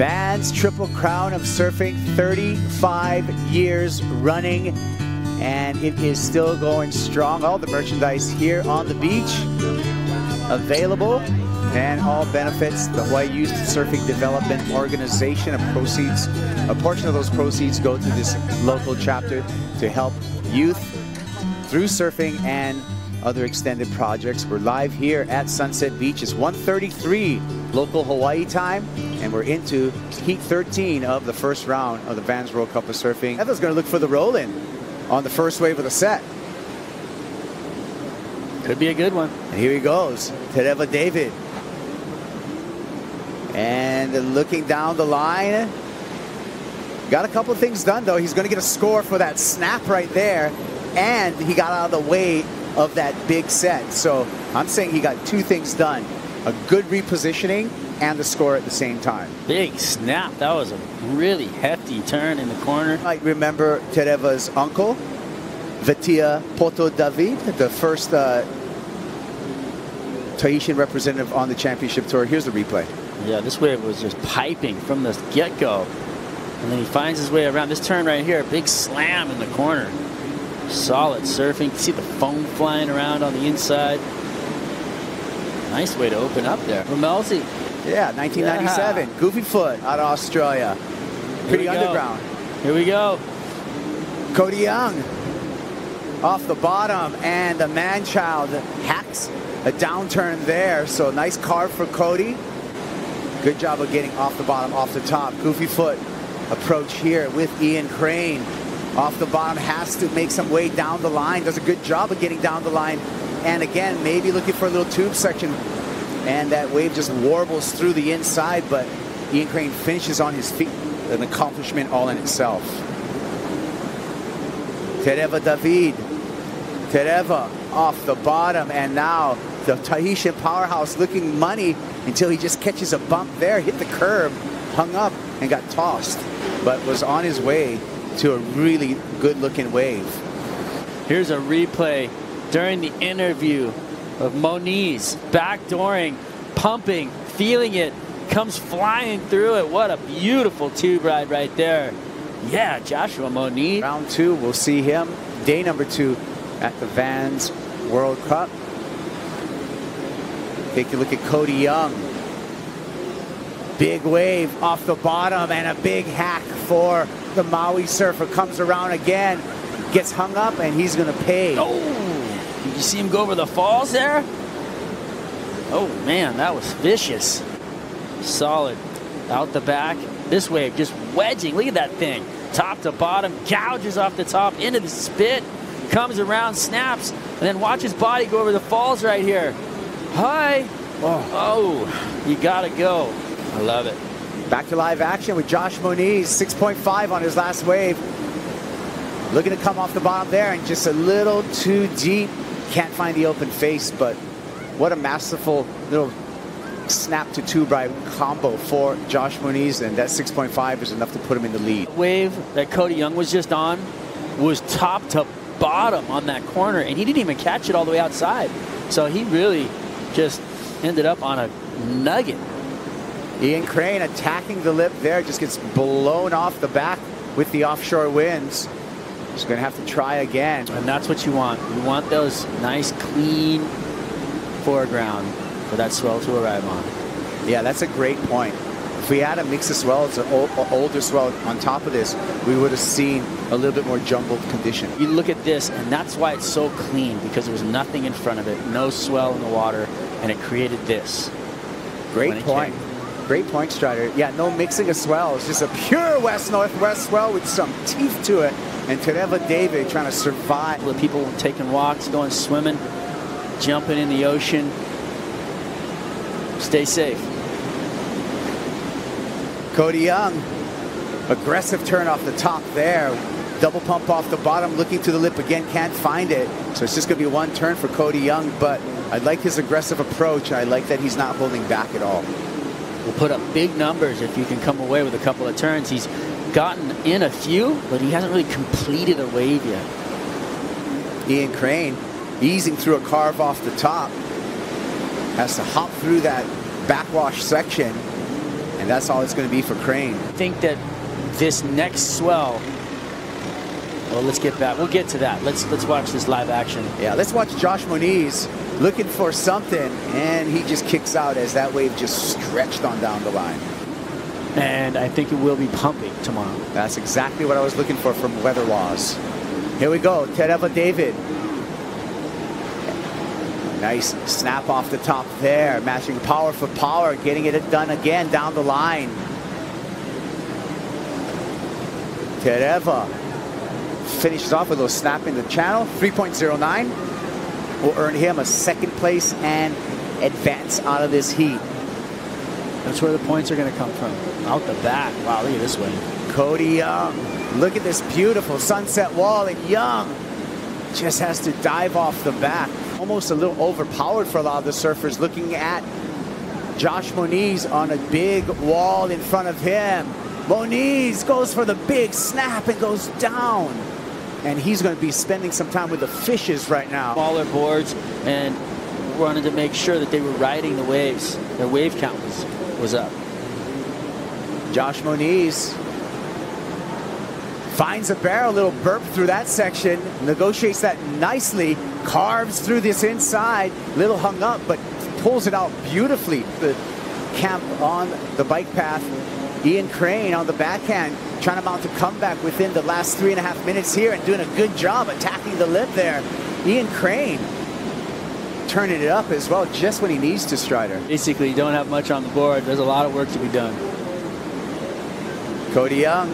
Van's Triple Crown of Surfing, 35 years running, and it is still going strong. All the merchandise here on the beach available, and all benefits the Hawaii Youth Surfing Development Organization. A portion of those proceeds go to this local chapter to help youth through surfing and other extended projects. We're live here at Sunset Beach. It's 1:33 local Hawaii time, and we're into Heat 13 of the first round of the Vans World Cup of Surfing. Eva's going to look for the roll-in on the first wave of the set. Could be a good one. And here he goes, T.David. And looking down the line. Got a couple of things done, though. He's going to get a score for that snap right there, and he got out of the way of that big set. So I'm saying he got two things done: a good repositioning and the score at the same time. Big snap. That was a really hefty turn in the corner. I remember Tereva's uncle, Vetia Poto David, the first Tahitian representative on the championship tour. Here's the replay. Yeah, this wave was just piping from the get-go. And then he finds his way around this turn right here. Big slam in the corner. Solid surfing. You can see the foam flying around on the inside. Nice way to open up there. Ramelsi. Yeah, 1997. Yeah. Goofy Foot out of Australia. Pretty underground. Here we go. C.Young off the bottom, and the man-child hacks a downturn there. So nice carve for Cody. Good job of getting off the bottom, off the top. Goofy Foot approach here with I.Crane. Off the bottom, has to make some way down the line. Does a good job of getting down the line. And again, maybe looking for a little tube section. And that wave just warbles through the inside, but I.Crane finishes on his feet. An accomplishment all in itself. T.David. Tereva off the bottom, and now the Tahitian powerhouse looking money until he just catches a bump there, hit the curb, hung up, and got tossed, but was on his way to a really good-looking wave. Here's a replay during the interview of Moniz, backdooring, pumping, feeling it, comes flying through it. What a beautiful tube ride right there. Yeah, Joshua Moniz. Round two, we'll see him. Day number 2 at the Vans World Cup. Take a look at C.Young. Big wave off the bottom, and a big hack for the Maui surfer. Comes around again, gets hung up, and he's going to pay. Oh, did you see him go over the falls there? Oh, man, that was vicious. Solid. Out the back. This wave just wedging. Look at that thing. Top to bottom, gouges off the top into the spit. Comes around, snaps, and then watch his body go over the falls right here. Hi. Oh, you got to go. I love it. Back to live action with Josh Moniz, 6.5 on his last wave. Looking to come off the bottom there, and just a little too deep. Can't find the open face, but what a masterful little snap to tube ride combo for Josh Moniz, and that 6.5 is enough to put him in the lead. The wave that C.Young was just on was top to bottom on that corner, and he didn't even catch it all the way outside. So he really just ended up on a nugget. I.Crane attacking the lip there, just gets blown off the back with the offshore winds. Just going to have to try again. And that's what you want. You want those nice, clean foreground for that swell to arrive on. Yeah, that's a great point. If we had a mix of swells, an older swell on top of this, we would have seen a little bit more jumbled condition. You look at this, and that's why it's so clean, because there was nothing in front of it, no swell in the water, and it created this. Great point. Great point, Strider. Yeah, no mixing of swells, just a pure west-northwest swell with some teeth to it. And T.David trying to survive. The people taking walks, going swimming, jumping in the ocean. Stay safe. C.Young, aggressive turn off the top there. Double pump off the bottom, looking to the lip again, can't find it. So it's just going to be one turn for C.Young, but I like his aggressive approach. I like that he's not holding back at all. Will put up big numbers if you can come away with a couple of turns. He's gotten in a few, but he hasn't really completed a wave yet. I.Crane easing through a carve off the top. Has to hop through that backwash section. And that's all it's going to be for Crane. I think that this next swell, well, let's get back. We'll get to that. Let's watch this live action. Yeah, let's watch J.Moniz looking for something, and he just kicks out as that wave just stretched on down the line. And I think it will be pumping tomorrow. That's exactly what I was looking for from Weather Laws. Here we go, T.David. Nice snap off the top there, matching power for power, getting it done again down the line. T.David finishes off with a little snap in the channel, 3.09. Will earn him a second place and advance out of this heat. That's where the points are going to come from. Out the back. Wow, look at this way. C.Young. Look at this beautiful sunset wall, and Young just has to dive off the back. Almost a little overpowered for a lot of the surfers, looking at J.Moniz on a big wall in front of him. Moniz goes for the big snap and goes down. And he's going to be spending some time with the fishes right now. Smaller boards, and wanted to make sure that they were riding the waves. Their wave count was up. J.Moniz finds a barrel, little burp through that section, negotiates that nicely, carves through this inside, little hung up, but pulls it out beautifully. The camp on the bike path, I.Crane on the backhand, trying to mount a comeback within the last 3.5 minutes here and doing a good job attacking the lip there. I.Crane turning it up as well just when he needs to, Strider. Basically, you don't have much on the board. There's a lot of work to be done. C.Young.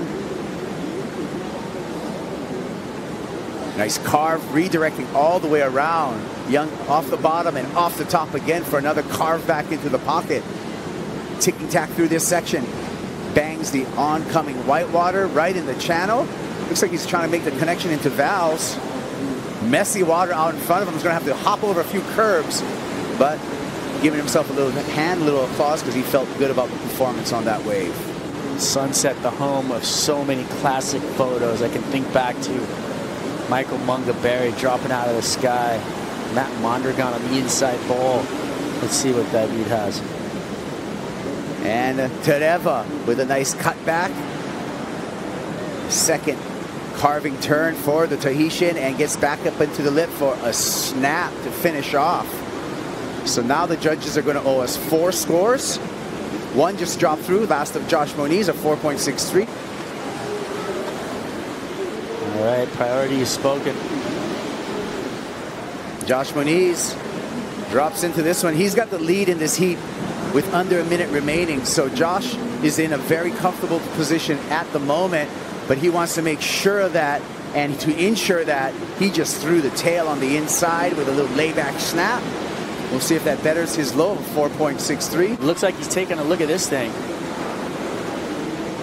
Nice carve, redirecting all the way around. Young off the bottom and off the top again for another carve back into the pocket. Ticking tack through this section. Bangs the oncoming whitewater right in the channel. Looks like he's trying to make the connection into valves. Messy water out in front of him. He's going to have to hop over a few curbs, but giving himself a little hand, a little applause because he felt good about the performance on that wave. Sunset, the home of so many classic photos. I can think back to Michael Mungaberry dropping out of the sky, Matt Mondragon on the inside bowl. Let's see what David has. And T.David with a nice cutback. Second carving turn for the Tahitian and gets back up into the lip for a snap to finish off. So now the judges are going to owe us 4 scores. One just dropped through, last of J.Moniz, a 4.63. All right, priority is spoken. J.Moniz drops into this one. He's got the lead in this heat with under a minute remaining. So Josh is in a very comfortable position at the moment, but he wants to make sure of that, and to ensure that, he just threw the tail on the inside with a little layback snap. We'll see if that betters his low of 4.63. Looks like he's taking a look at this thing.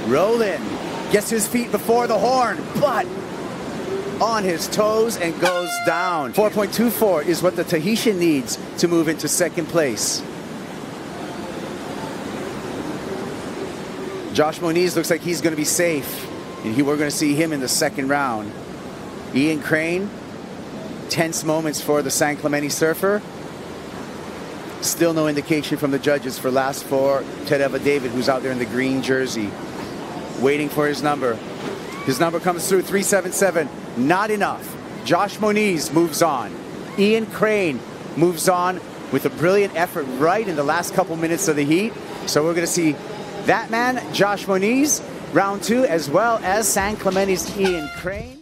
Rolling, gets his feet before the horn, but on his toes and goes down. 4.24 is what the Tahitian needs to move into second place. J.Moniz looks like he's going to be safe, and we're going to see him in the second round. I.Crane, tense moments for the San Clemente surfer. Still no indication from the judges for last for T.David, who's out there in the green jersey, waiting for his number. His number comes through, 377. Not enough. J.Moniz moves on. I.Crane moves on with a brilliant effort right in the last couple minutes of the heat. So we're going to see that man, J.Moniz, round 2, as well as San Clemente's I.Crane.